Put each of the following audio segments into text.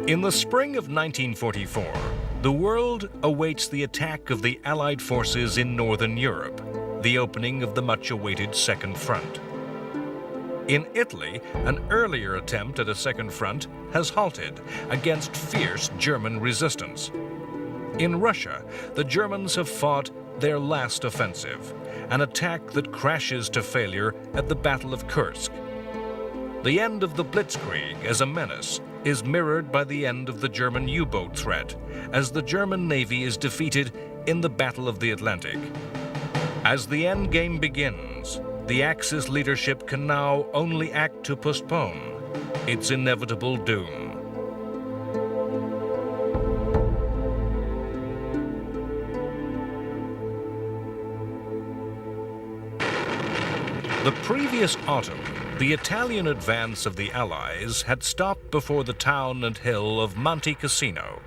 In the spring of 1944, the world awaits the attack of the Allied forces in Northern Europe, the opening of the much-awaited Second Front. In Italy, an earlier attempt at a second front has halted against fierce German resistance. In Russia, the Germans have fought their last offensive, an attack that crashes to failure at the Battle of Kursk. The end of the Blitzkrieg as a menace is mirrored by the end of the German U-boat threat, as the German Navy is defeated in the Battle of the Atlantic. As the endgame begins, the Axis leadership can now only act to postpone its inevitable doom. The previous autumn, the Italian advance of the Allies had stopped before the town and hill of Monte Cassino.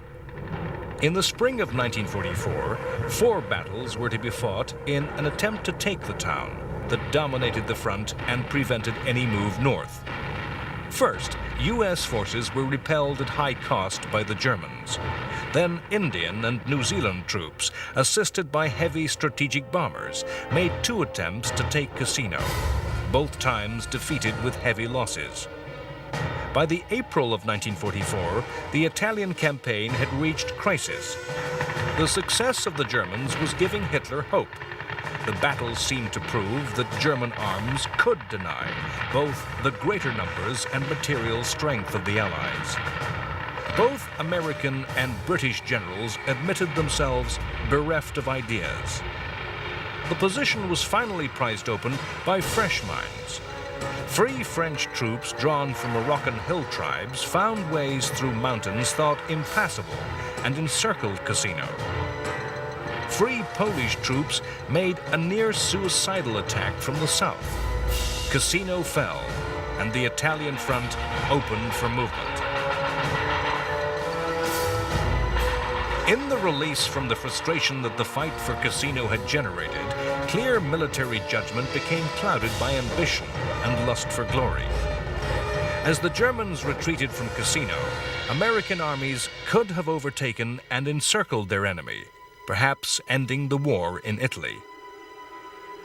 In the spring of 1944, 4 battles were to be fought in an attempt to take the town that dominated the front and prevented any move north. First, U.S. forces were repelled at high cost by the Germans. Then Indian and New Zealand troops, assisted by heavy strategic bombers, made 2 attempts to take Cassino, both times defeated with heavy losses. By the April of 1944, the Italian campaign had reached crisis. The success of the Germans was giving Hitler hope. The battles seemed to prove that German arms could deny both the greater numbers and material strength of the Allies. Both American and British generals admitted themselves bereft of ideas. The position was finally prized open by fresh minds. Free French troops drawn from Moroccan hill tribes found ways through mountains thought impassable and encircled Cassino. Free Polish troops made a near-suicidal attack from the south. Cassino fell, and the Italian front opened for movement. In the release from the frustration that the fight for Cassino had generated, clear military judgment became clouded by ambition and lust for glory. As the Germans retreated from Cassino, American armies could have overtaken and encircled their enemy, perhaps ending the war in Italy.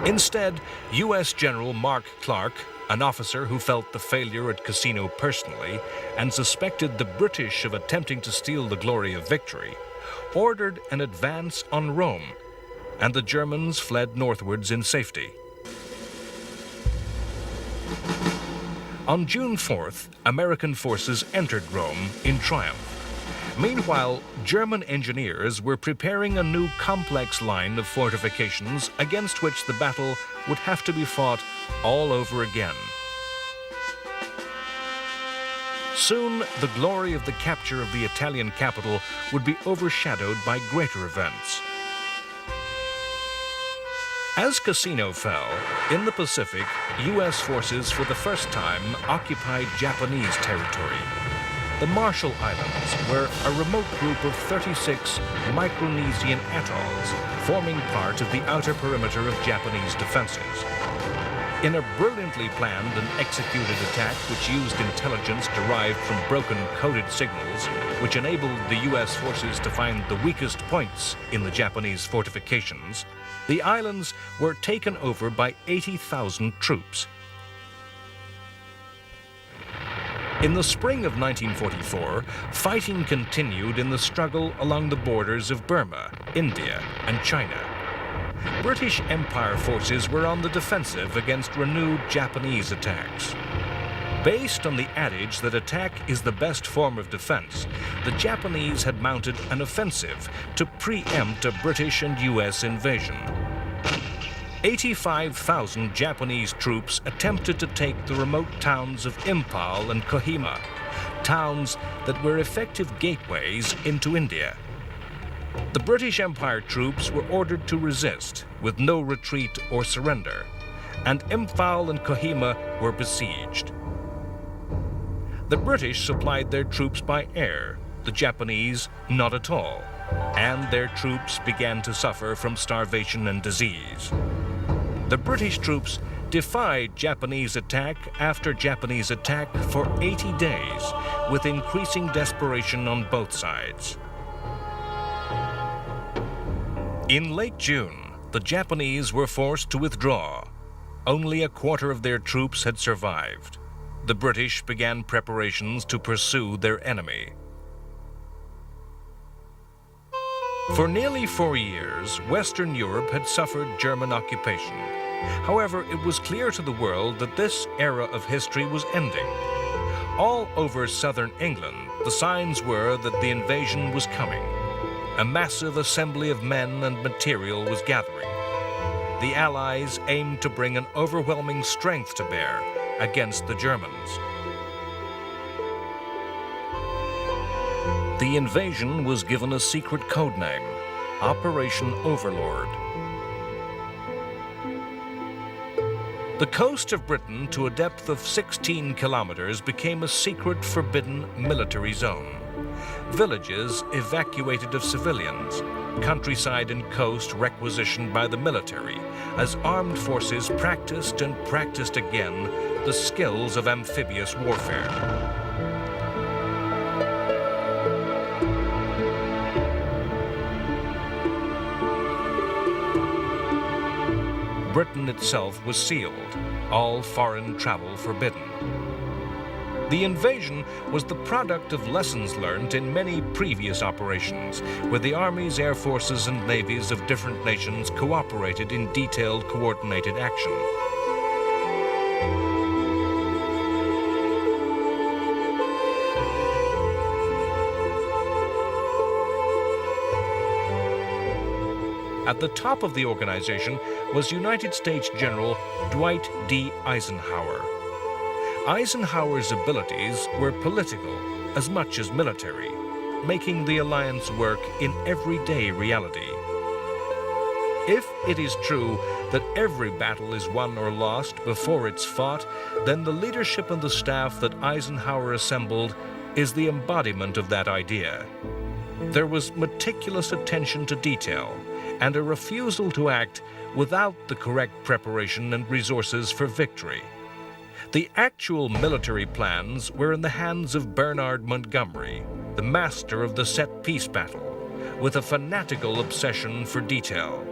Instead, U.S. General Mark Clark, an officer who felt the failure at Cassino personally and suspected the British of attempting to steal the glory of victory, ordered an advance on Rome, and the Germans fled northwards in safety. On June 4th, American forces entered Rome in triumph. Meanwhile, German engineers were preparing a new complex line of fortifications against which the battle would have to be fought all over again. Soon, the glory of the capture of the Italian capital would be overshadowed by greater events. As Cassino fell, in the Pacific, U.S. forces for the first time occupied Japanese territory. The Marshall Islands were a remote group of 36 Micronesian atolls forming part of the outer perimeter of Japanese defenses. In a brilliantly planned and executed attack which used intelligence derived from broken coded signals, which enabled the U.S. forces to find the weakest points in the Japanese fortifications, the islands were taken over by 80,000 troops. In the spring of 1944, fighting continued in the struggle along the borders of Burma, India, and China. British Empire forces were on the defensive against renewed Japanese attacks. Based on the adage that attack is the best form of defense, the Japanese had mounted an offensive to preempt a British and U.S. invasion. 85,000 Japanese troops attempted to take the remote towns of Impal and Kohima, towns that were effective gateways into India. The British Empire troops were ordered to resist, with no retreat or surrender, and Imphal and Kohima were besieged. The British supplied their troops by air, the Japanese not at all, and their troops began to suffer from starvation and disease. The British troops defied Japanese attack after Japanese attack for 80 days, with increasing desperation on both sides. In late June, the Japanese were forced to withdraw. Only a quarter of their troops had survived. The British began preparations to pursue their enemy. For nearly 4 years, Western Europe had suffered German occupation. However, it was clear to the world that this era of history was ending. All over southern England, the signs were that the invasion was coming. A massive assembly of men and material was gathering. The Allies aimed to bring an overwhelming strength to bear against the Germans. The invasion was given a secret codename, Operation Overlord. The coast of Britain, to a depth of 16 kilometers, became a secret forbidden military zone. Villages evacuated of civilians, countryside and coast requisitioned by the military, as armed forces practiced and practiced again the skills of amphibious warfare. Britain itself was sealed, all foreign travel forbidden. The invasion was the product of lessons learned in many previous operations, where the armies, air forces, and navies of different nations cooperated in detailed, coordinated action. At the top of the organization was United States General Dwight D. Eisenhower. Eisenhower's abilities were political as much as military, making the alliance work in everyday reality. If it is true that every battle is won or lost before it's fought, then the leadership and the staff that Eisenhower assembled is the embodiment of that idea. There was meticulous attention to detail and a refusal to act without the correct preparation and resources for victory. The actual military plans were in the hands of Bernard Montgomery, the master of the set-piece battle, with a fanatical obsession for detail.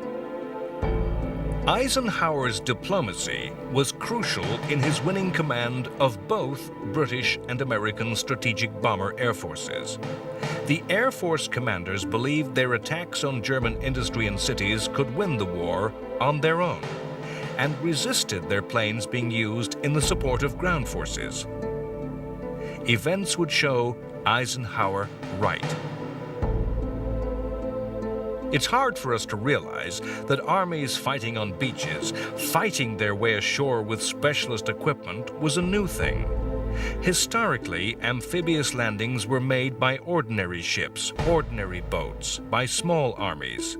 Eisenhower's diplomacy was crucial in his winning command of both British and American strategic bomber air forces. The Air Force commanders believed their attacks on German industry and cities could win the war on their own, and resisted their planes being used in the support of ground forces. Events would show Eisenhower right. It's hard for us to realize that armies fighting on beaches, fighting their way ashore with specialist equipment, was a new thing. Historically, amphibious landings were made by ordinary ships, ordinary boats, by small armies.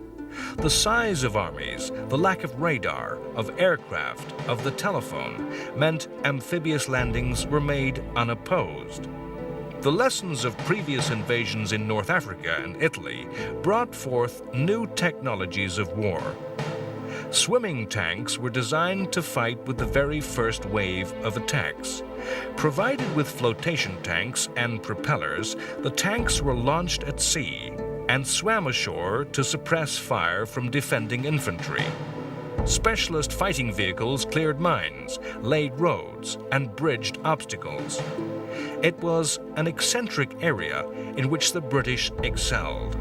The size of armies, the lack of radar, of aircraft, of the telephone, meant amphibious landings were made unopposed. The lessons of previous invasions in North Africa and Italy brought forth new technologies of war. Swimming tanks were designed to fight with the very first wave of attacks. Provided with flotation tanks and propellers, the tanks were launched at sea and swam ashore to suppress fire from defending infantry. Specialist fighting vehicles cleared mines, laid roads, and bridged obstacles. It was an eccentric area in which the British excelled.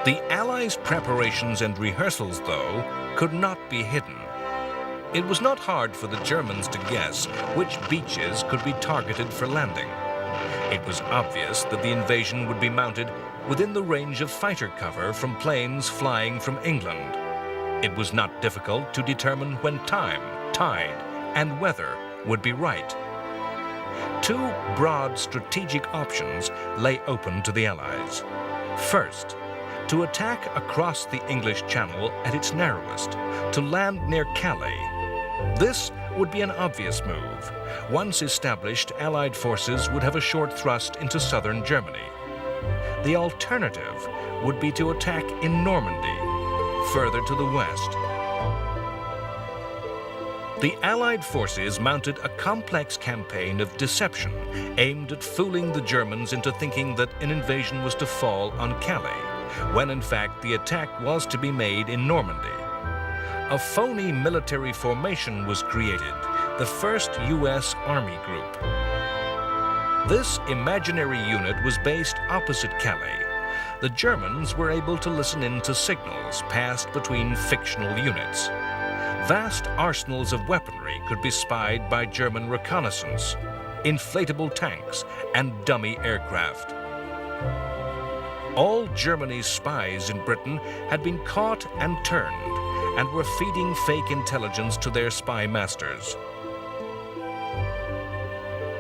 The Allies' preparations and rehearsals, though, could not be hidden. It was not hard for the Germans to guess which beaches could be targeted for landing. It was obvious that the invasion would be mounted within the range of fighter cover from planes flying from England. It was not difficult to determine when time, tide, and weather would be right. Two broad strategic options lay open to the Allies. First, to attack across the English Channel at its narrowest, to land near Calais. This would be an obvious move. Once established, Allied forces would have a short thrust into southern Germany. The alternative would be to attack in Normandy, further to the west. The Allied forces mounted a complex campaign of deception aimed at fooling the Germans into thinking that an invasion was to fall on Calais, when in fact the attack was to be made in Normandy. A phony military formation was created, the 1st U.S. Army Group. This imaginary unit was based opposite Calais. The Germans were able to listen in to signals passed between fictional units. Vast arsenals of weaponry could be spied by German reconnaissance, inflatable tanks, and dummy aircraft. All Germany's spies in Britain had been caught and turned, and were feeding fake intelligence to their spy masters.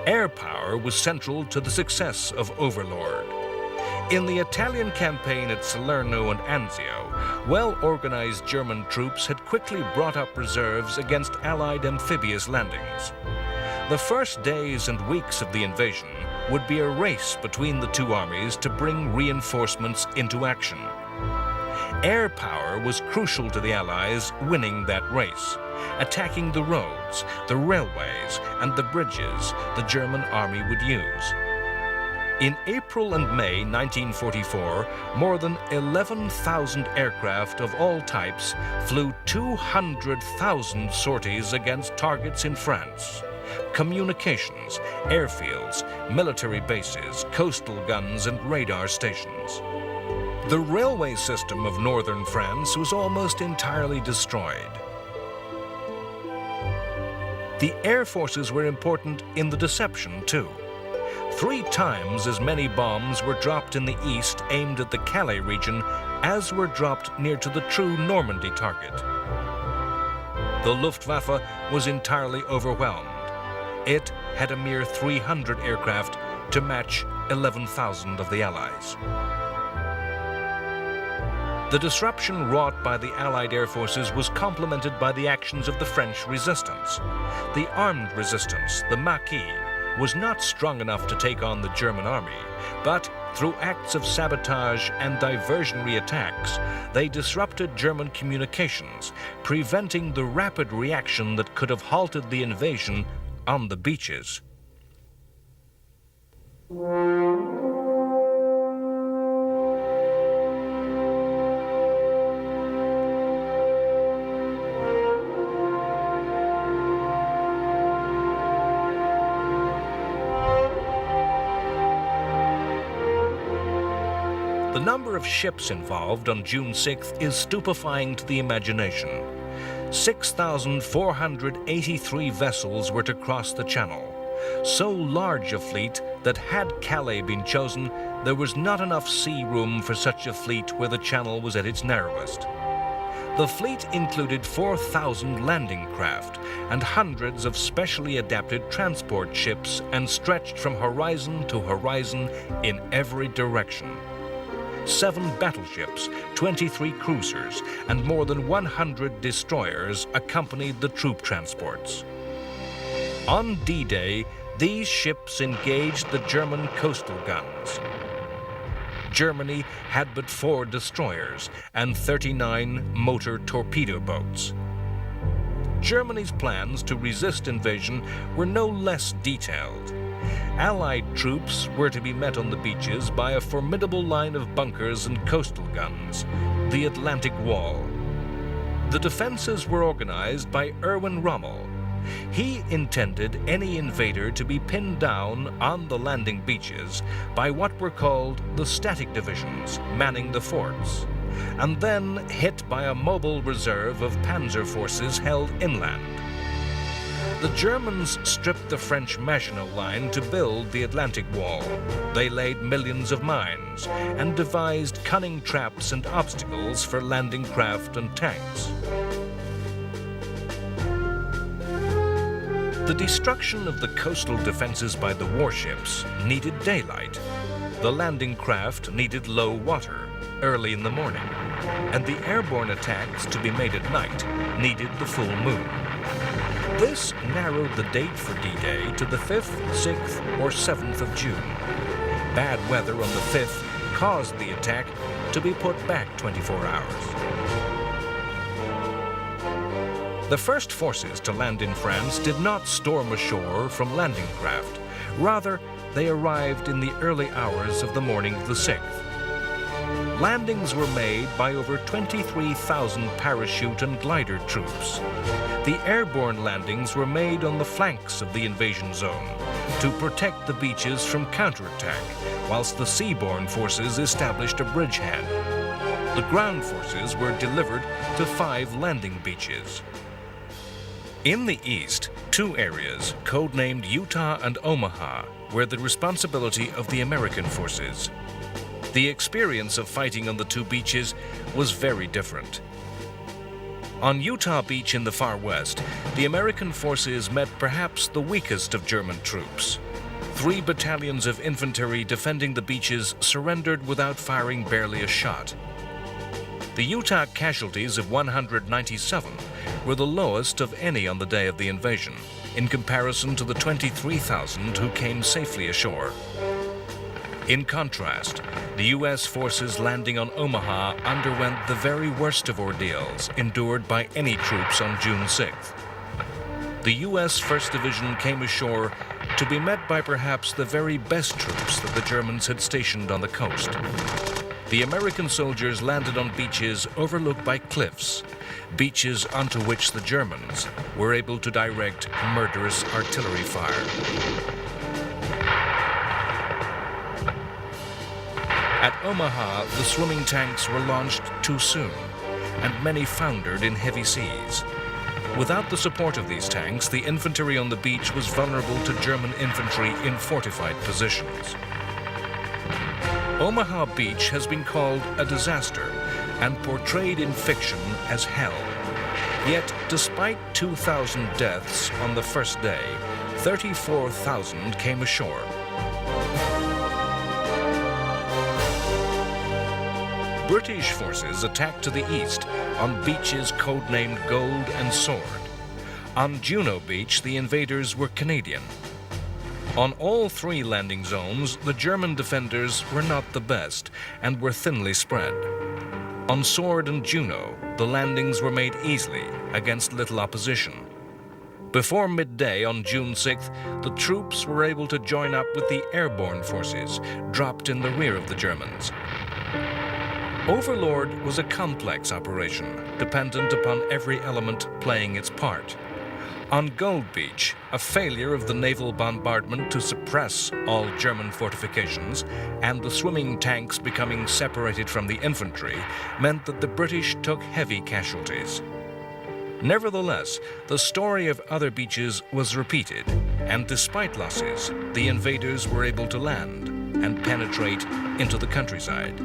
Air power was central to the success of Overlord. In the Italian campaign at Salerno and Anzio, well-organized German troops had quickly brought up reserves against Allied amphibious landings. The first days and weeks of the invasion would be a race between the two armies to bring reinforcements into action. Air power was crucial to the Allies winning that race, attacking the roads, the railways, and the bridges the German army would use. In April and May 1944, more than 11,000 aircraft of all types flew 200,000 sorties against targets in France. Communications, airfields, military bases, coastal guns, and radar stations. The railway system of northern France was almost entirely destroyed. The air forces were important in the deception, too. 3 times as many bombs were dropped in the east aimed at the Calais region as were dropped near to the true Normandy target. The Luftwaffe was entirely overwhelmed. It had a mere 300 aircraft to match 11,000 of the Allies. The disruption wrought by the Allied air forces was complemented by the actions of the French resistance. The armed resistance, the Maquis, was not strong enough to take on the German army, but through acts of sabotage and diversionary attacks, they disrupted German communications, preventing the rapid reaction that could have halted the invasion on the beaches. The number of ships involved on June 6th is stupefying to the imagination. 6,483 vessels were to cross the Channel. So large a fleet that had Calais been chosen, there was not enough sea room for such a fleet where the Channel was at its narrowest. The fleet included 4,000 landing craft and hundreds of specially adapted transport ships and stretched from horizon to horizon in every direction. 7 battleships, 23 cruisers, and more than 100 destroyers accompanied the troop transports. On D-Day, these ships engaged the German coastal guns. Germany had but 4 destroyers and 39 motor torpedo boats. Germany's plans to resist invasion were no less detailed. Allied troops were to be met on the beaches by a formidable line of bunkers and coastal guns, the Atlantic Wall. The defenses were organized by Erwin Rommel. He intended any invader to be pinned down on the landing beaches by what were called the static divisions manning the forts, and then hit by a mobile reserve of panzer forces held inland. The Germans stripped the French Maginot Line to build the Atlantic Wall. They laid millions of mines and devised cunning traps and obstacles for landing craft and tanks. The destruction of the coastal defenses by the warships needed daylight. The landing craft needed low water, early in the morning, and the airborne attacks to be made at night needed the full moon. This narrowed the date for D-Day to the 5th, 6th, or 7th of June. Bad weather on the 5th caused the attack to be put back 24 hours. The first forces to land in France did not storm ashore from landing craft. Rather, they arrived in the early hours of the morning of the 6th. Landings were made by over 23,000 parachute and glider troops. The airborne landings were made on the flanks of the invasion zone to protect the beaches from counterattack, whilst the seaborne forces established a bridgehead. The ground forces were delivered to 5 landing beaches. In the east, 2 areas, codenamed Utah and Omaha, were the responsibility of the American forces. The experience of fighting on the 2 beaches was very different. On Utah Beach in the far west, the American forces met perhaps the weakest of German troops. 3 battalions of infantry defending the beaches surrendered without firing barely a shot. The Utah casualties of 197 were the lowest of any on the day of the invasion, in comparison to the 23,000 who came safely ashore. In contrast, the U.S. forces landing on Omaha underwent the very worst of ordeals endured by any troops on June 6th. The U.S. 1st Division came ashore to be met by perhaps the very best troops that the Germans had stationed on the coast. The American soldiers landed on beaches overlooked by cliffs, beaches onto which the Germans were able to direct murderous artillery fire. At Omaha, the swimming tanks were launched too soon, and many foundered in heavy seas. Without the support of these tanks, the infantry on the beach was vulnerable to German infantry in fortified positions. Omaha Beach has been called a disaster and portrayed in fiction as hell. Yet, despite 2,000 deaths on the first day, 34,000 came ashore. British forces attacked to the east on beaches codenamed Gold and Sword. On Juno Beach, the invaders were Canadian. On all 3 landing zones, the German defenders were not the best and were thinly spread. On Sword and Juno, the landings were made easily against little opposition. Before midday on June 6th, the troops were able to join up with the airborne forces, dropped in the rear of the Germans. Overlord was a complex operation, dependent upon every element playing its part. On Gold Beach, a failure of the naval bombardment to suppress all German fortifications and the swimming tanks becoming separated from the infantry meant that the British took heavy casualties. Nevertheless, the story of other beaches was repeated, and despite losses, the invaders were able to land and penetrate into the countryside.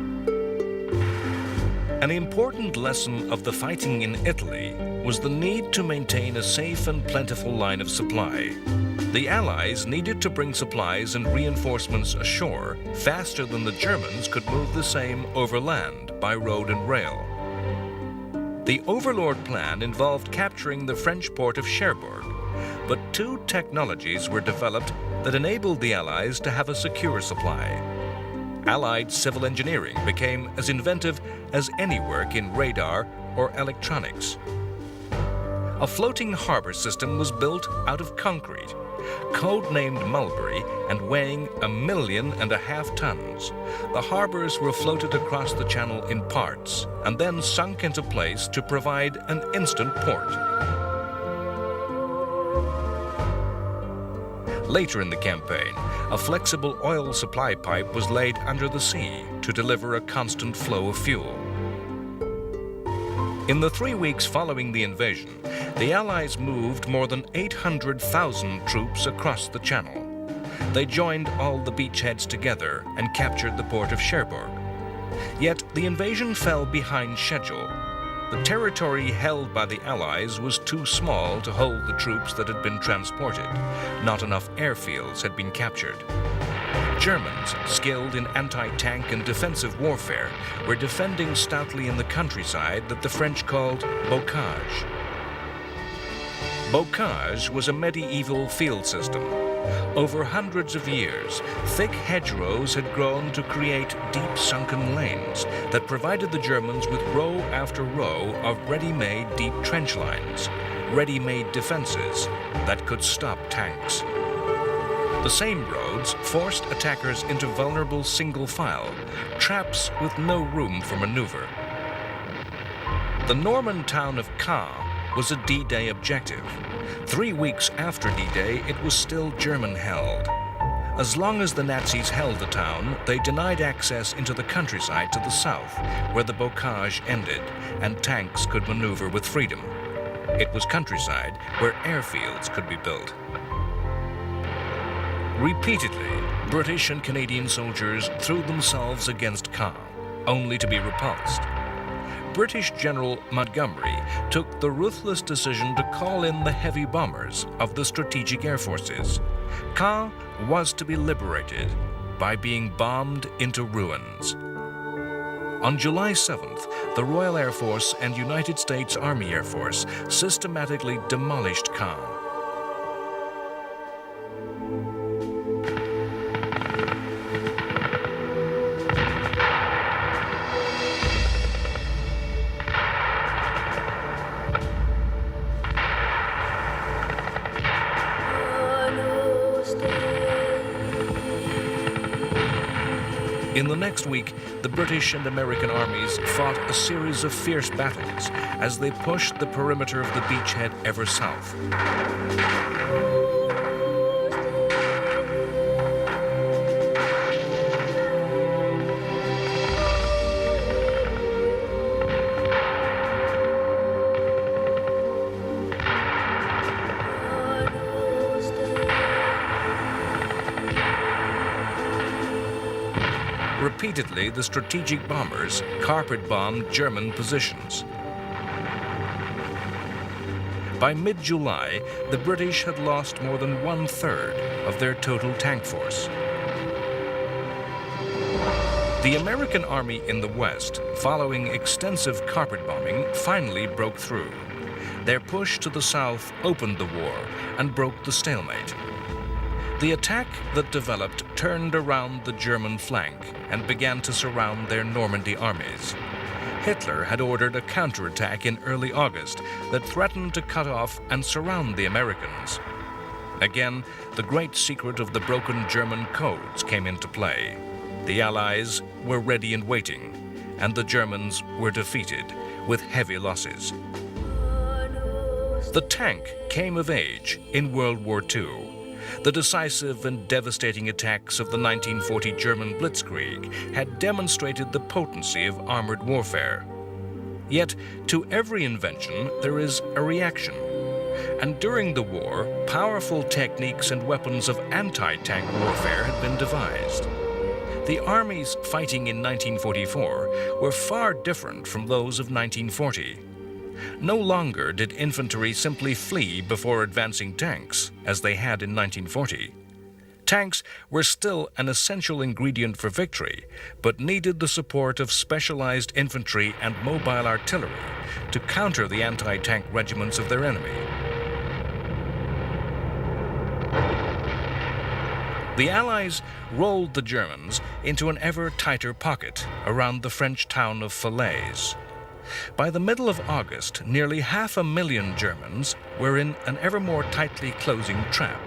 An important lesson of the fighting in Italy was the need to maintain a safe and plentiful line of supply. The Allies needed to bring supplies and reinforcements ashore faster than the Germans could move the same overland by road and rail. The Overlord plan involved capturing the French port of Cherbourg, but 2 technologies were developed that enabled the Allies to have a secure supply. Allied civil engineering became as inventive as any work in radar or electronics. A floating harbor system was built out of concrete, codenamed Mulberry and weighing 1.5 million tons. The harbors were floated across the channel in parts and then sunk into place to provide an instant port. Later in the campaign, a flexible oil supply pipe was laid under the sea to deliver a constant flow of fuel. In the 3 weeks following the invasion, the Allies moved more than 800,000 troops across the channel. They joined all the beachheads together and captured the port of Cherbourg. Yet the invasion fell behind schedule. The territory held by the Allies was too small to hold the troops that had been transported. Not enough airfields had been captured. Germans, skilled in anti-tank and defensive warfare, were defending stoutly in the countryside that the French called bocage. Bocage was a medieval field system. Over hundreds of years, thick hedgerows had grown to create deep sunken lanes that provided the Germans with row after row of ready-made deep trench lines, ready-made defenses that could stop tanks. The same roads forced attackers into vulnerable single file, traps with no room for maneuver. The Norman town of Caen was a D-Day objective. 3 weeks after D-Day, it was still German-held. As long as the Nazis held the town, they denied access into the countryside to the south, where the bocage ended, and tanks could maneuver with freedom. It was countryside where airfields could be built. Repeatedly, British and Canadian soldiers threw themselves against Caen, only to be repulsed. British General Montgomery took the ruthless decision to call in the heavy bombers of the Strategic Air Forces. Caen was to be liberated by being bombed into ruins. On July 7th, the Royal Air Force and United States Army Air Force systematically demolished Caen. In the next week, the British and American armies fought a series of fierce battles as they pushed the perimeter of the beachhead ever south. Repeatedly, the strategic bombers carpet-bombed German positions. By mid-July, the British had lost more than 1/3 of their total tank force. The American army in the west, following extensive carpet bombing, finally broke through. Their push to the south opened the war and broke the stalemate. The attack that developed turned around the German flank and began to surround their Normandy armies. Hitler had ordered a counterattack in early August that threatened to cut off and surround the Americans. Again, the great secret of the broken German codes came into play. The Allies were ready and waiting, and the Germans were defeated with heavy losses. The tank came of age in World War II. The decisive and devastating attacks of the 1940 German Blitzkrieg had demonstrated the potency of armored warfare. Yet, to every invention, there is a reaction. And during the war, powerful techniques and weapons of anti-tank warfare had been devised. The armies fighting in 1944 were far different from those of 1940. No longer did infantry simply flee before advancing tanks, as they had in 1940. Tanks were still an essential ingredient for victory, but needed the support of specialized infantry and mobile artillery to counter the anti-tank regiments of their enemy. The Allies rolled the Germans into an ever tighter pocket around the French town of Falaise. By the middle of August, nearly 500,000 Germans were in an ever more tightly closing trap.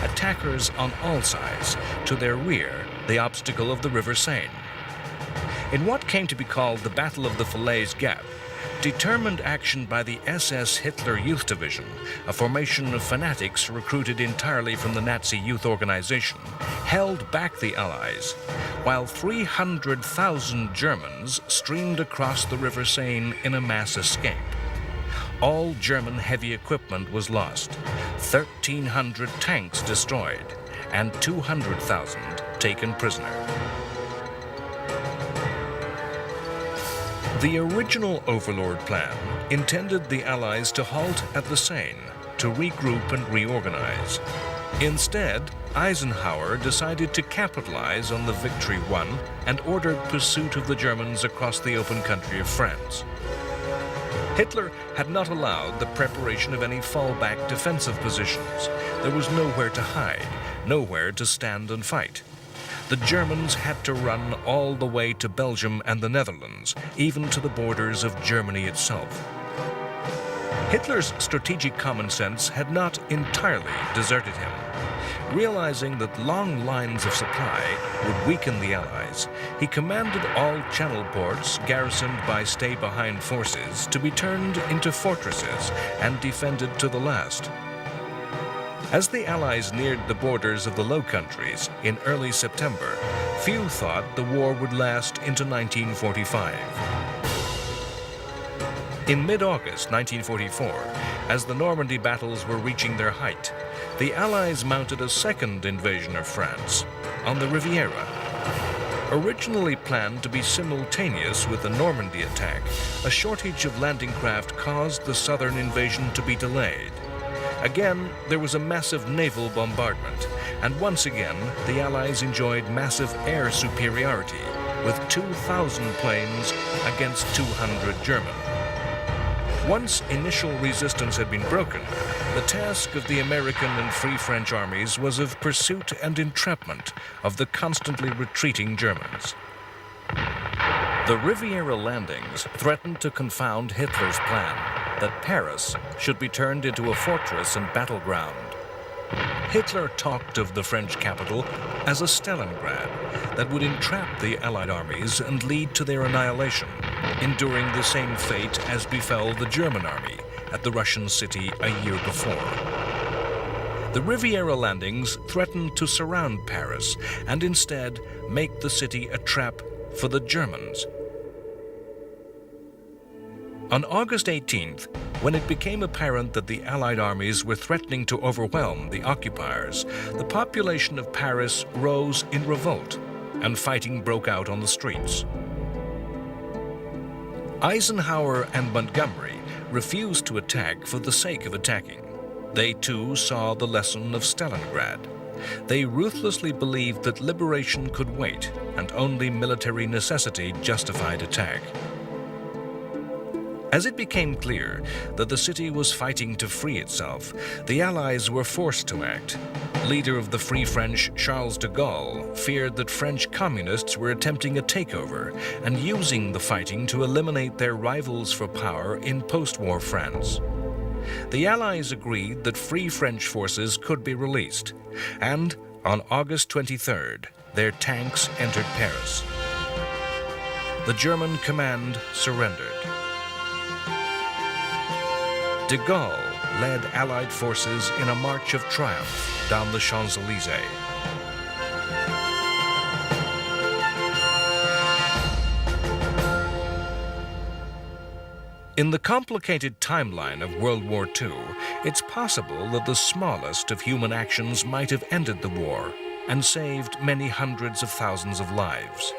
Attackers on all sides, to their rear, the obstacle of the River Seine. In what came to be called the Battle of the Falaise Gap, determined action by the SS Hitler Youth Division, a formation of fanatics recruited entirely from the Nazi youth organization, held back the Allies, while 300,000 Germans streamed across the River Seine in a mass escape. All German heavy equipment was lost, 1,300 tanks destroyed, and 200,000 taken prisoner. The original Overlord plan intended the Allies to halt at the Seine, to regroup and reorganize. Instead, Eisenhower decided to capitalize on the victory won and ordered pursuit of the Germans across the open country of France. Hitler had not allowed the preparation of any fallback defensive positions. There was nowhere to hide, nowhere to stand and fight. The Germans had to run all the way to Belgium and the Netherlands, even to the borders of Germany itself. Hitler's strategic common sense had not entirely deserted him. Realizing that long lines of supply would weaken the Allies, he commanded all channel ports garrisoned by stay-behind forces to be turned into fortresses and defended to the last. As the Allies neared the borders of the Low Countries in early September, few thought the war would last into 1945. In mid-August 1944, as the Normandy battles were reaching their height, the Allies mounted a second invasion of France on the Riviera. Originally planned to be simultaneous with the Normandy attack, a shortage of landing craft caused the southern invasion to be delayed. Again, there was a massive naval bombardment, and once again, the Allies enjoyed massive air superiority, with 2,000 planes against 200 German. Once initial resistance had been broken, the task of the American and Free French armies was of pursuit and entrapment of the constantly retreating Germans. The Riviera landings threatened to confound Hitler's plan that Paris should be turned into a fortress and battleground. Hitler talked of the French capital as a Stalingrad that would entrap the Allied armies and lead to their annihilation, enduring the same fate as befell the German army at the Russian city a year before. The Riviera landings threatened to surround Paris and instead make the city a trap for the Germans. On August 18th, when it became apparent that the Allied armies were threatening to overwhelm the occupiers, the population of Paris rose in revolt, and fighting broke out on the streets. Eisenhower and Montgomery refused to attack for the sake of attacking. They too saw the lesson of Stalingrad. They ruthlessly believed that liberation could wait, and only military necessity justified attack. As it became clear that the city was fighting to free itself, the Allies were forced to act. Leader of the Free French, Charles de Gaulle, feared that French communists were attempting a takeover and using the fighting to eliminate their rivals for power in post-war France. The Allies agreed that Free French forces could be released, and on August 23rd, their tanks entered Paris. The German command surrendered. De Gaulle led Allied forces in a march of triumph down the Champs-Élysées. In the complicated timeline of World War II, it's possible that the smallest of human actions might have ended the war and saved many hundreds of thousands of lives.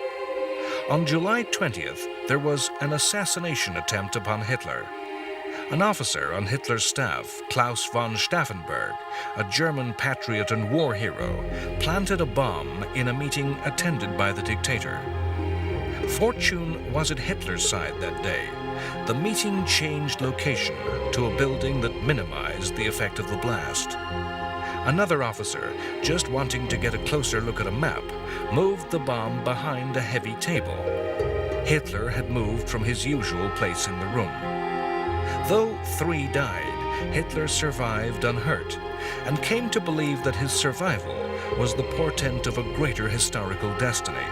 On July 20th, there was an assassination attempt upon Hitler. An officer on Hitler's staff, Klaus von Stauffenberg, a German patriot and war hero, planted a bomb in a meeting attended by the dictator. Fortune was at Hitler's side that day. The meeting changed location to a building that minimized the effect of the blast. Another officer, just wanting to get a closer look at a map, moved the bomb behind a heavy table. Hitler had moved from his usual place in the room. Though 3 died, Hitler survived unhurt and came to believe that his survival was the portent of a greater historical destiny.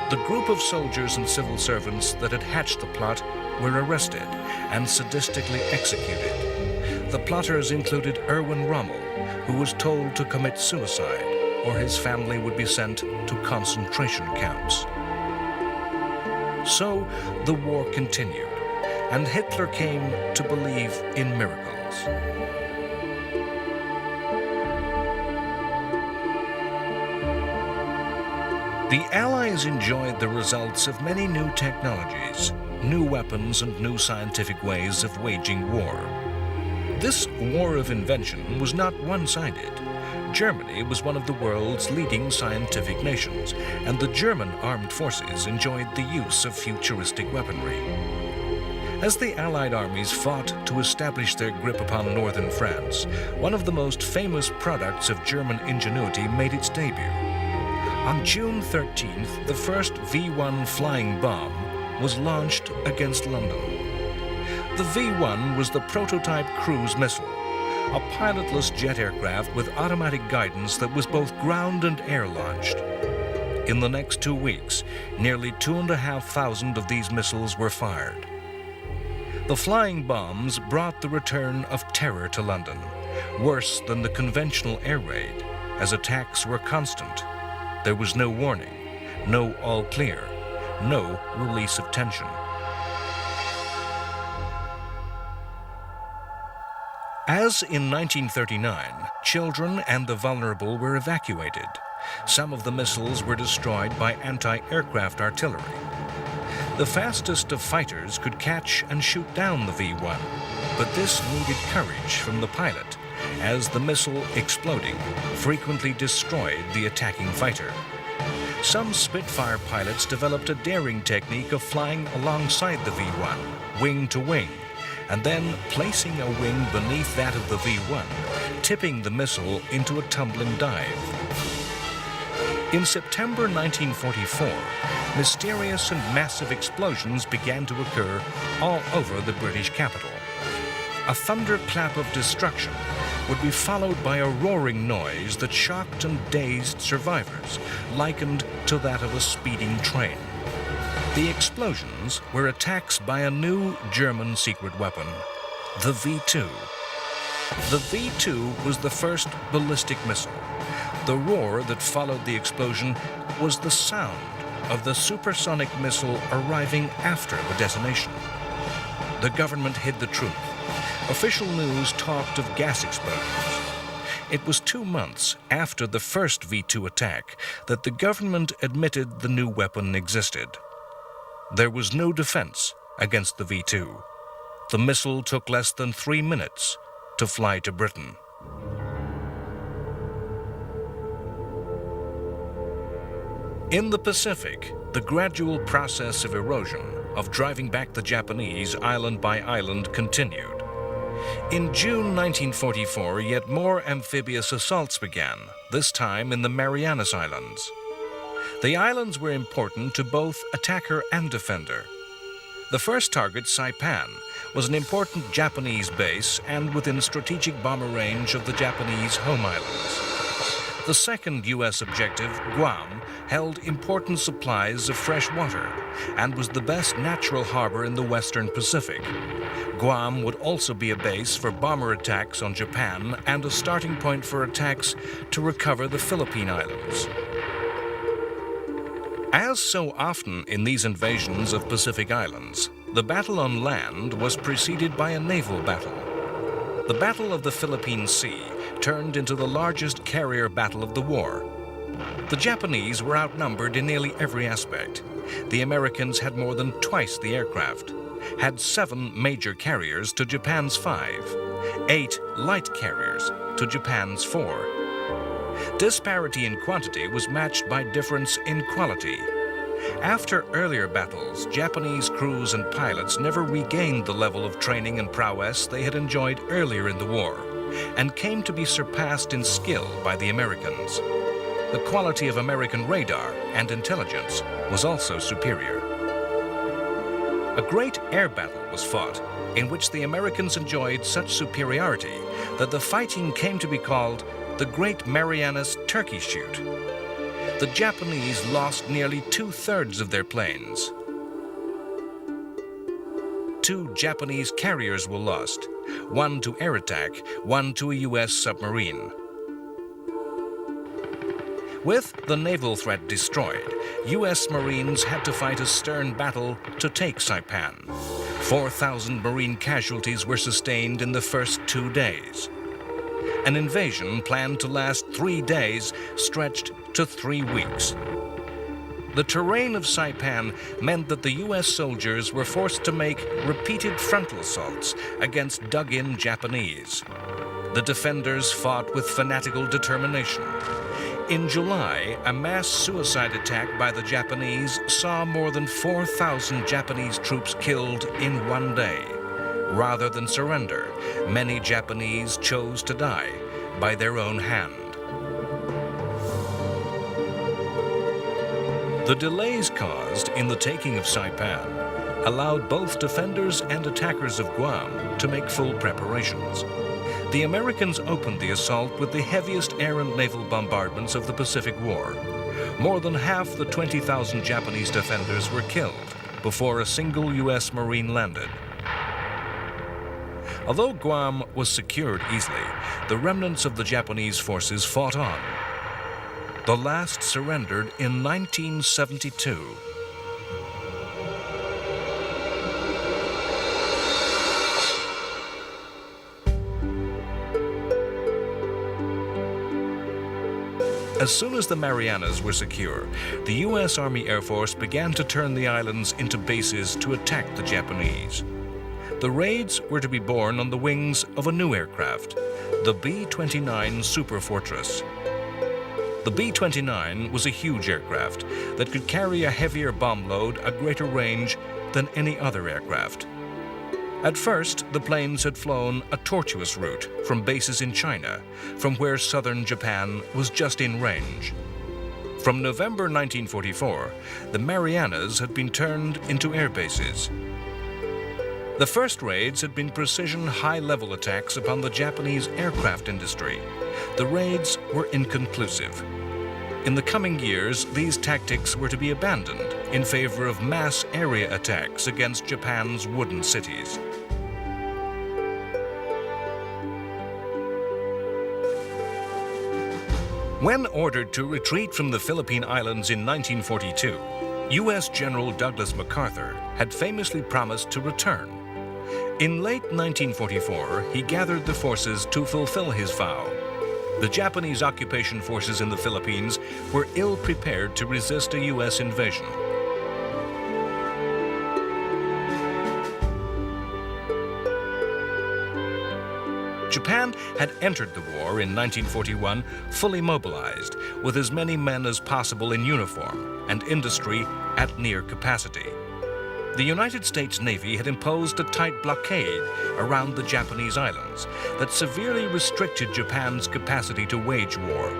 The group of soldiers and civil servants that had hatched the plot were arrested and sadistically executed. The plotters included Erwin Rommel, who was told to commit suicide or his family would be sent to concentration camps. So the war continued, and Hitler came to believe in miracles. The Allies enjoyed the results of many new technologies, new weapons, and new scientific ways of waging war. This war of invention was not one-sided. Germany was one of the world's leading scientific nations, and the German armed forces enjoyed the use of futuristic weaponry. As the Allied armies fought to establish their grip upon northern France, one of the most famous products of German ingenuity made its debut. On June 13th, the first V-1 flying bomb was launched against London. The V-1 was the prototype cruise missile, a pilotless jet aircraft with automatic guidance that was both ground and air-launched. In the next 2 weeks, nearly 2,500 of these missiles were fired. The flying bombs brought the return of terror to London, worse than the conventional air raid, as attacks were constant. There was no warning, no all clear, no release of tension. As in 1939, children and the vulnerable were evacuated. Some of the missiles were destroyed by anti-aircraft artillery. The fastest of fighters could catch and shoot down the V-1, but this needed courage from the pilot, as the missile exploding frequently destroyed the attacking fighter. Some Spitfire pilots developed a daring technique of flying alongside the V-1, wing to wing, and then placing a wing beneath that of the V-1, tipping the missile into a tumbling dive. In September 1944, mysterious and massive explosions began to occur all over the British capital. A thunderclap of destruction would be followed by a roaring noise that shocked and dazed survivors, likened to that of a speeding train. The explosions were attacks by a new German secret weapon, the V-2. The V-2 was the first ballistic missile. The roar that followed the explosion was the sound of the supersonic missile arriving after the detonation. The government hid the truth. Official news talked of gas explosions. It was 2 months after the first V-2 attack that the government admitted the new weapon existed. There was no defense against the V-2. The missile took less than 3 minutes to fly to Britain. In the Pacific, the gradual process of erosion, of driving back the Japanese island by island, continued. In June 1944, yet more amphibious assaults began, this time in the Marianas Islands. The islands were important to both attacker and defender. The first target, Saipan, was an important Japanese base and within strategic bomber range of the Japanese home islands. The second U.S. objective, Guam, held important supplies of fresh water and was the best natural harbor in the western Pacific. Guam would also be a base for bomber attacks on Japan and a starting point for attacks to recover the Philippine Islands. As so often in these invasions of Pacific islands, the battle on land was preceded by a naval battle. The Battle of the Philippine Sea turned into the largest carrier battle of the war. The Japanese were outnumbered in nearly every aspect. The Americans had more than twice the aircraft, had 7 major carriers to Japan's 5, 8 light carriers to Japan's 4. Disparity in quantity was matched by difference in quality. After earlier battles, Japanese crews and pilots never regained the level of training and prowess they had enjoyed earlier in the war, and came to be surpassed in skill by the Americans. The quality of American radar and intelligence was also superior. A great air battle was fought, in which the Americans enjoyed such superiority that the fighting came to be called the Great Marianas Turkey Shoot. The Japanese lost nearly 2/3 of their planes. 2 Japanese carriers were lost, 1 to air attack, 1 to a U.S. submarine. With the naval threat destroyed, U.S. Marines had to fight a stern battle to take Saipan. 4,000 Marine casualties were sustained in the first 2 days. An invasion planned to last 3 days stretched to 3 weeks. The terrain of Saipan meant that the U.S. soldiers were forced to make repeated frontal assaults against dug-in Japanese. The defenders fought with fanatical determination. In July, a mass suicide attack by the Japanese saw more than 4,000 Japanese troops killed in one day. Rather than surrender, many Japanese chose to die by their own hand. The delays caused in the taking of Saipan allowed both defenders and attackers of Guam to make full preparations. The Americans opened the assault with the heaviest air and naval bombardments of the Pacific War. More than half the 20,000 Japanese defenders were killed before a single U.S. Marine landed. Although Guam was secured easily, the remnants of the Japanese forces fought on. The last surrendered in 1972. As soon as the Marianas were secure, the U.S. Army Air Force began to turn the islands into bases to attack the Japanese. The raids were to be borne on the wings of a new aircraft, the B-29 Super Fortress. The B-29 was a huge aircraft that could carry a heavier bomb load at greater range than any other aircraft. At first, the planes had flown a tortuous route from bases in China, from where southern Japan was just in range. From November 1944, the Marianas had been turned into air bases. The first raids had been precision high-level attacks upon the Japanese aircraft industry. The raids were inconclusive. In the coming years, these tactics were to be abandoned in favor of mass area attacks against Japan's wooden cities. When ordered to retreat from the Philippine Islands in 1942, U.S. General Douglas MacArthur had famously promised to return. In late 1944, he gathered the forces to fulfill his vow. The Japanese occupation forces in the Philippines were ill-prepared to resist a U.S. invasion. Japan had entered the war in 1941 fully mobilized, with as many men as possible in uniform and industry at near capacity. The United States Navy had imposed a tight blockade around the Japanese islands that severely restricted Japan's capacity to wage war.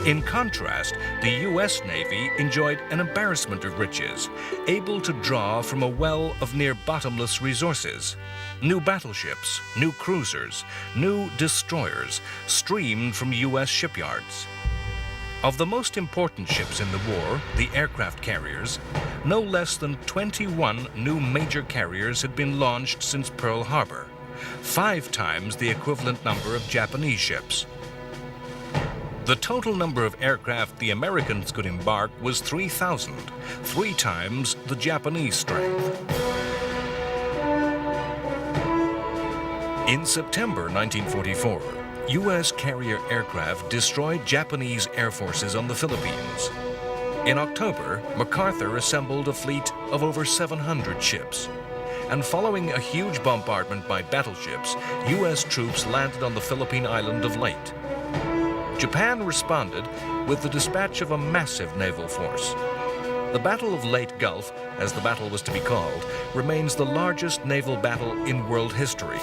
In contrast, the U.S. Navy enjoyed an embarrassment of riches, able to draw from a well of near-bottomless resources. New battleships, new cruisers, new destroyers streamed from U.S. shipyards. Of the most important ships in the war, the aircraft carriers, no less than 21 new major carriers had been launched since Pearl Harbor, 5 times the equivalent number of Japanese ships. The total number of aircraft the Americans could embark was 3,000, 3 times the Japanese strength. In September 1944, U.S. carrier aircraft destroyed Japanese air forces on the Philippines. In October, MacArthur assembled a fleet of over 700 ships. And following a huge bombardment by battleships, U.S. troops landed on the Philippine island of Leyte. Japan responded with the dispatch of a massive naval force. The Battle of Leyte Gulf, as the battle was to be called, remains the largest naval battle in world history.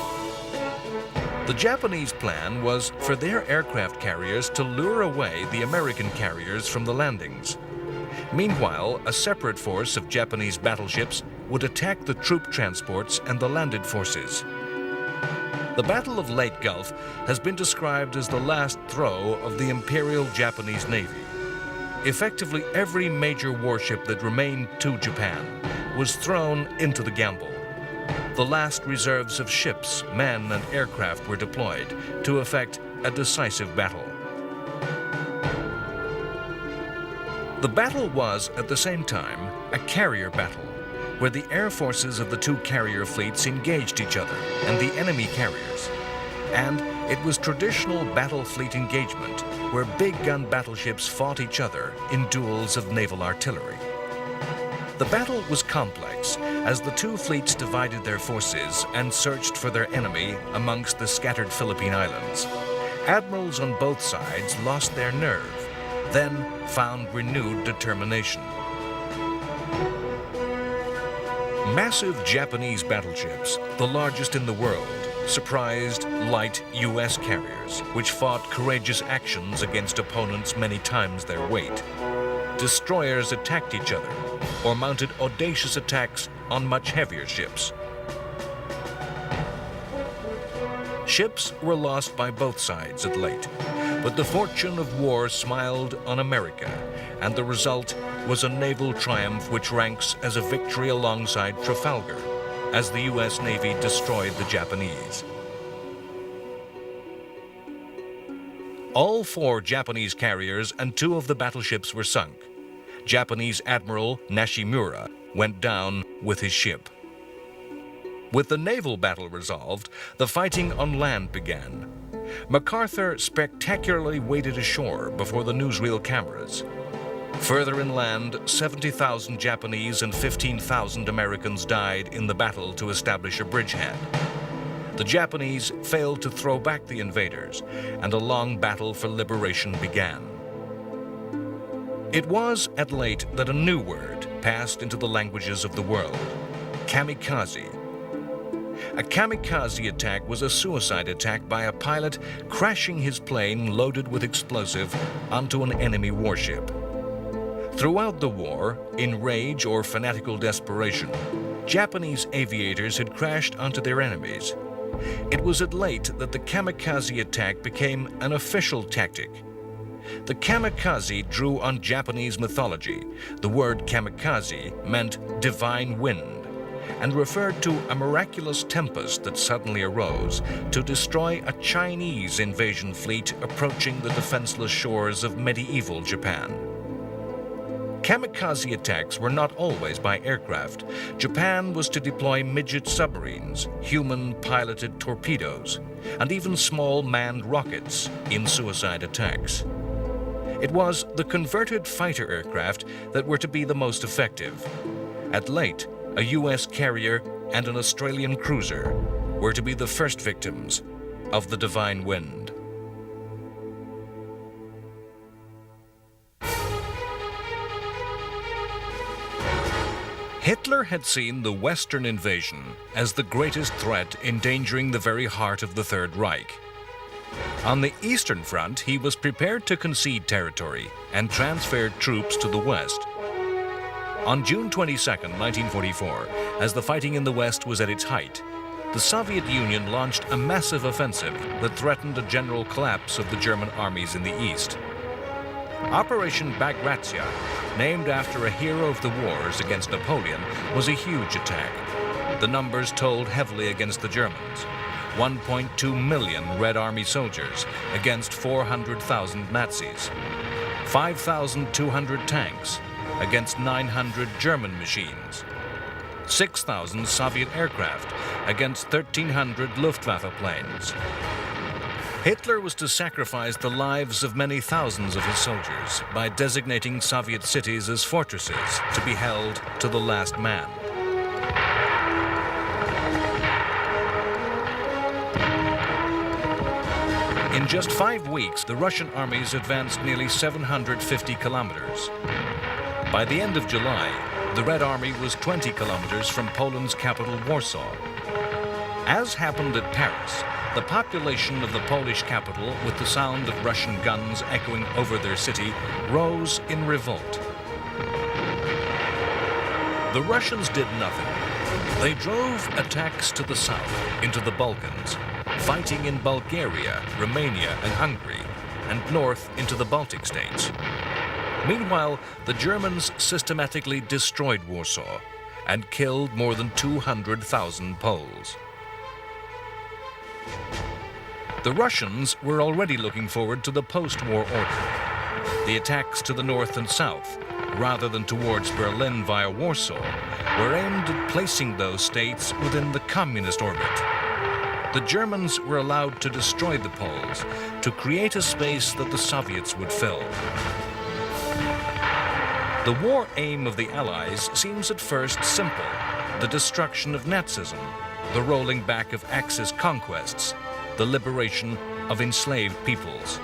The Japanese plan was for their aircraft carriers to lure away the American carriers from the landings. Meanwhile, a separate force of Japanese battleships would attack the troop transports and the landed forces. The Battle of Leyte Gulf has been described as the last throw of the Imperial Japanese Navy. Effectively, every major warship that remained to Japan was thrown into the gamble. The last reserves of ships, men, and aircraft were deployed to effect a decisive battle. The battle was, at the same time, a carrier battle, where the air forces of the 2 carrier fleets engaged each other and the enemy carriers. And it was traditional battle fleet engagement, where big gun battleships fought each other in duels of naval artillery. The battle was complex, as the 2 fleets divided their forces and searched for their enemy amongst the scattered Philippine islands. Admirals on both sides lost their nerve, then found renewed determination. Massive Japanese battleships, the largest in the world, surprised light U.S. carriers, which fought courageous actions against opponents many times their weight. Destroyers attacked each other or mounted audacious attacks on much heavier ships. Ships were lost by both sides at Leyte, but the fortune of war smiled on America, and the result was a naval triumph which ranks as a victory alongside Trafalgar, as the U.S. Navy destroyed the Japanese. All 4 Japanese carriers and 2 of the battleships were sunk. Japanese Admiral Nishimura went down with his ship. With the naval battle resolved, the fighting on land began. MacArthur spectacularly waded ashore before the newsreel cameras. Further inland, 70,000 Japanese and 15,000 Americans died in the battle to establish a bridgehead. The Japanese failed to throw back the invaders, and a long battle for liberation began. It was at Leyte that a new word passed into the languages of the world: kamikaze. A kamikaze attack was a suicide attack by a pilot crashing his plane loaded with explosive onto an enemy warship. Throughout the war, in rage or fanatical desperation, Japanese aviators had crashed onto their enemies. It was at Leyte that the kamikaze attack became an official tactic. The kamikaze drew on Japanese mythology. The word kamikaze meant divine wind and referred to a miraculous tempest that suddenly arose to destroy a Chinese invasion fleet approaching the defenseless shores of medieval Japan. Kamikaze attacks were not always by aircraft. Japan was to deploy midget submarines, human-piloted torpedoes, and even small manned rockets in suicide attacks. It was the converted fighter aircraft that were to be the most effective. At Leyte, a U.S. carrier and an Australian cruiser were to be the first victims of the divine wind. Hitler had seen the Western invasion as the greatest threat endangering the very heart of the Third Reich. On the Eastern Front, he was prepared to concede territory and transferred troops to the West. On June 22, 1944, as the fighting in the West was at its height, the Soviet Union launched a massive offensive that threatened a general collapse of the German armies in the East. Operation Bagration, named after a hero of the wars against Napoleon, was a huge attack. The numbers told heavily against the Germans: 1.2 million Red Army soldiers against 400,000 Nazis, 5,200 tanks against 900 German machines, 6,000 Soviet aircraft against 1,300 Luftwaffe planes. Hitler was to sacrifice the lives of many thousands of his soldiers by designating Soviet cities as fortresses to be held to the last man. In just 5 weeks, the Russian armies advanced nearly 750 kilometers. By the end of July, the Red Army was 20 kilometers from Poland's capital, Warsaw. As happened at Paris, the population of the Polish capital, with the sound of Russian guns echoing over their city, rose in revolt. The Russians did nothing. They drove attacks to the south, into the Balkans, fighting in Bulgaria, Romania, and Hungary, and north into the Baltic states. Meanwhile, the Germans systematically destroyed Warsaw and killed more than 200,000 Poles. The Russians were already looking forward to the post-war order. The attacks to the north and south, rather than towards Berlin via Warsaw, were aimed at placing those states within the communist orbit. The Germans were allowed to destroy the Poles, to create a space that the Soviets would fill. The war aim of the Allies seems at first simple: the destruction of Nazism, the rolling back of Axis conquests, the liberation of enslaved peoples.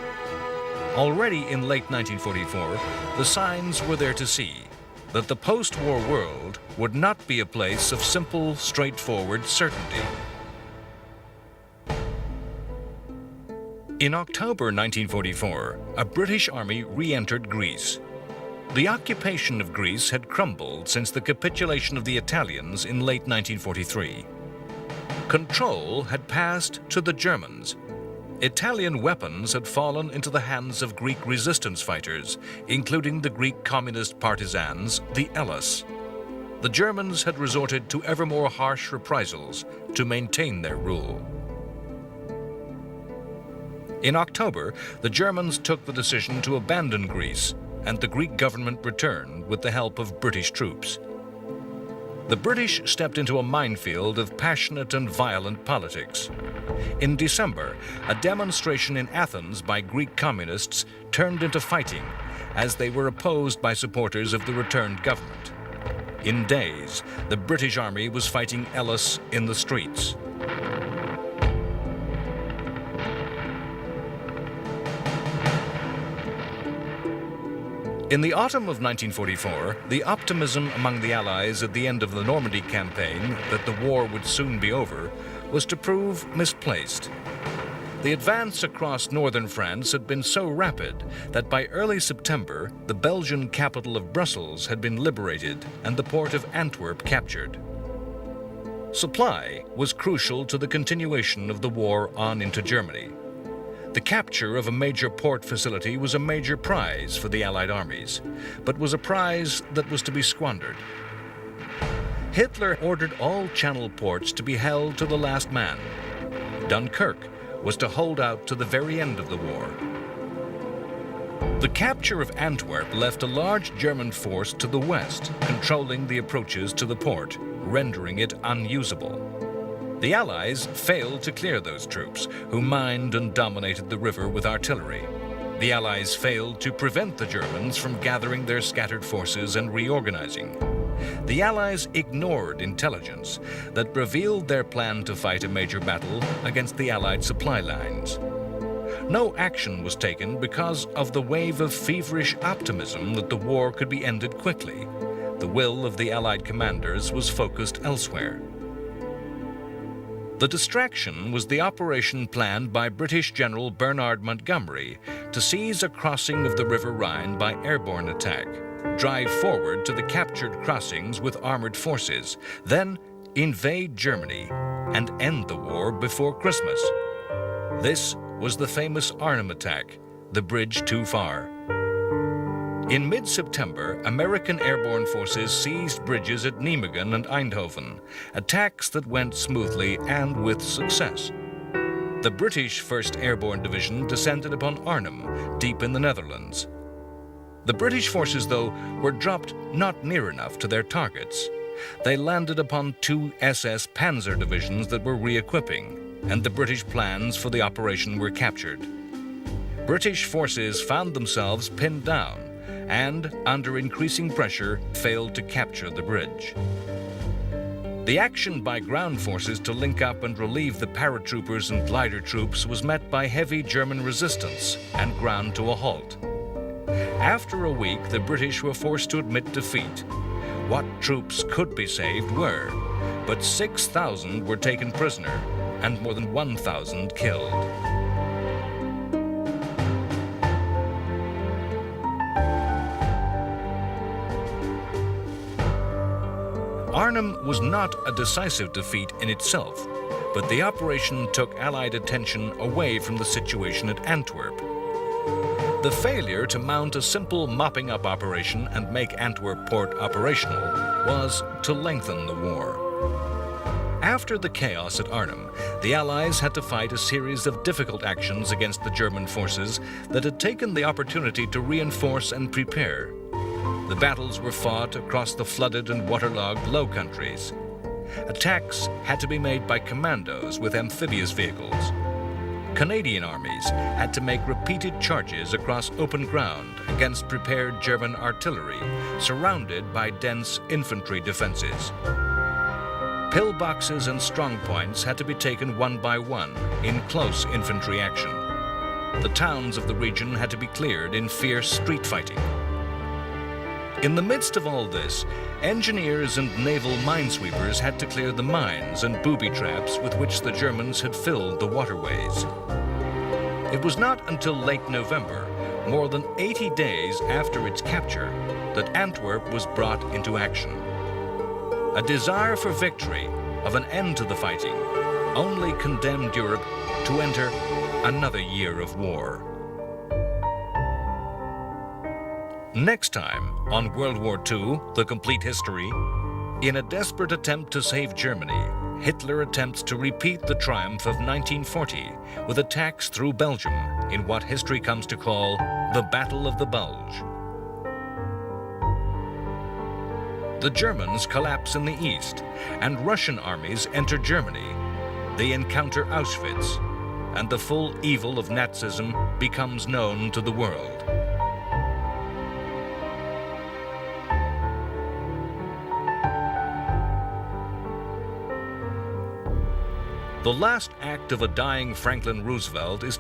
Already in late 1944, the signs were there to see that the post-war world would not be a place of simple, straightforward certainty. In October 1944, a British army re-entered Greece. The occupation of Greece had crumbled since the capitulation of the Italians in late 1943. Control had passed to the Germans. Italian weapons had fallen into the hands of Greek resistance fighters, including the Greek communist partisans, the Hellas. The Germans had resorted to ever more harsh reprisals to maintain their rule. In October, the Germans took the decision to abandon Greece, and the Greek government returned with the help of British troops. The British stepped into a minefield of passionate and violent politics. In December, a demonstration in Athens by Greek communists turned into fighting as they were opposed by supporters of the returned government. In days, the British army was fighting Hellas in the streets. In the autumn of 1944, the optimism among the Allies at the end of the Normandy campaign that the war would soon be over was to prove misplaced. The advance across northern France had been so rapid that by early September, the Belgian capital of Brussels had been liberated and the port of Antwerp captured. Supply was crucial to the continuation of the war on into Germany. The capture of a major port facility was a major prize for the Allied armies, but was a prize that was to be squandered. Hitler ordered all Channel ports to be held to the last man. Dunkirk was to hold out to the very end of the war. The capture of Antwerp left a large German force to the west, controlling the approaches to the port, rendering it unusable. The Allies failed to clear those troops, who mined and dominated the river with artillery. The Allies failed to prevent the Germans from gathering their scattered forces and reorganizing. The Allies ignored intelligence that revealed their plan to fight a major battle against the Allied supply lines. No action was taken because of the wave of feverish optimism that the war could be ended quickly. The will of the Allied commanders was focused elsewhere. The distraction was the operation planned by British General Bernard Montgomery to seize a crossing of the River Rhine by airborne attack, drive forward to the captured crossings with armored forces, then invade Germany and end the war before Christmas. This was the famous Arnhem attack, the bridge too far. In mid-September, American airborne forces seized bridges at Nijmegen and Eindhoven, attacks that went smoothly and with success. The British 1st Airborne Division descended upon Arnhem, deep in the Netherlands. The British forces, though, were dropped not near enough to their targets. They landed upon 2 SS Panzer divisions that were re-equipping, and the British plans for the operation were captured. British forces found themselves pinned down, and, under increasing pressure, failed to capture the bridge. The action by ground forces to link up and relieve the paratroopers and glider troops was met by heavy German resistance and ground to a halt. After a week, the British were forced to admit defeat. What troops could be saved were, but 6,000 were taken prisoner and more than 1,000 killed. Arnhem was not a decisive defeat in itself, but the operation took Allied attention away from the situation at Antwerp. The failure to mount a simple mopping-up operation and make Antwerp port operational was to lengthen the war. After the chaos at Arnhem, the Allies had to fight a series of difficult actions against the German forces that had taken the opportunity to reinforce and prepare. The battles were fought across the flooded and waterlogged Low Countries. Attacks had to be made by commandos with amphibious vehicles. Canadian armies had to make repeated charges across open ground against prepared German artillery, surrounded by dense infantry defenses. Pillboxes and strongpoints had to be taken one by one in close infantry action. the towns of the region had to be cleared in fierce street fighting. In the midst of all this, engineers and naval minesweepers had to clear the mines and booby traps with which the Germans had filled the waterways. It was not until late November, more than 80 days after its capture, that Antwerp was brought into action. A desire for victory, of an end to the fighting, only condemned Europe to enter another year of war. Next time on World War II, The Complete History, in a desperate attempt to save Germany, Hitler attempts to repeat the triumph of 1940 with attacks through Belgium in what history comes to call the Battle of the Bulge. The Germans collapse in the east, and Russian armies enter Germany. They encounter Auschwitz, and the full evil of Nazism becomes known to the world. The last act of a dying Franklin Roosevelt is